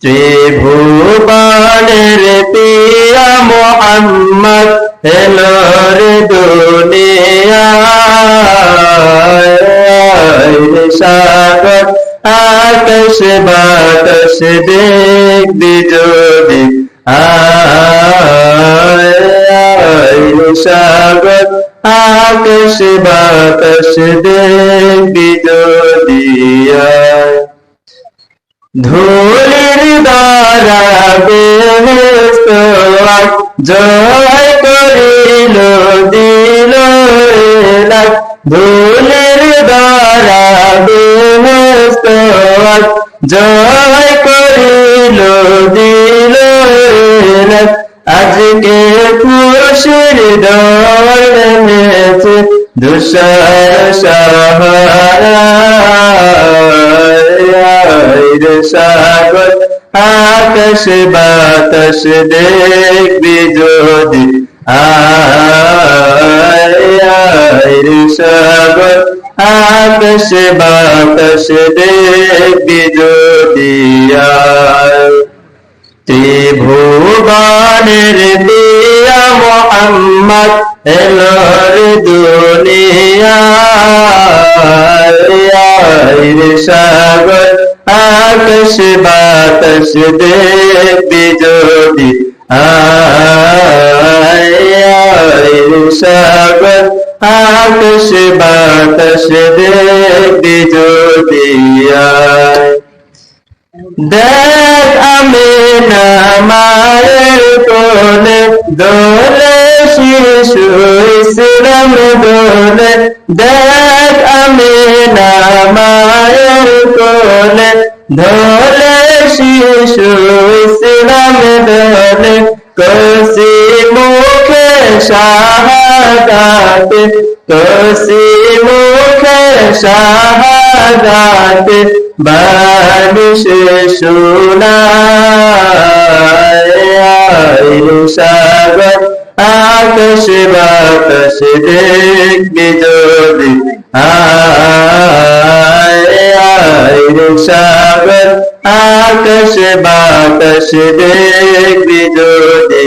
ত্রিভুবনের পিয়া মোহাম্মদ এলো রে দুনিয়ায় সাগর আকাশ বাতাস দেখবি যদি সাগর আকাশ বাতাস দেখবি যদি ধুলির দ্বারা বেহেশত জয় করিল দিল লাখ ধুলির দ্বারা বেহেশত জয় করিল দিল লাখ আজকে খুশির দল নেমেছে দুশার সাহারা সাগর আকাশ বাতাস দেখবি যদি সাগর আকাশ বাতাস দেখবি যদি ত্রিভুবনের দিয়া মোহাম্মদ এলো রে দুনিয়ায় সাগর আকাশ বাতাস দেখবি যদি সাগর আকাশ বাতাস দেখবি যদি দেখ আমিনা মায়ের কোলে দোলে শিশু ইসলাম দোলে দেখ আমিনা মায়ের কোলে দোলে শিশু ইসলাম দোলে কসি মুখে শাহাদাত কসি মুখে শাহাদাত বানিশে শোনায় সাগর আকাশ বাতাস দেখবি যদি সাগর আকাশ বাতাস দেখবি যদি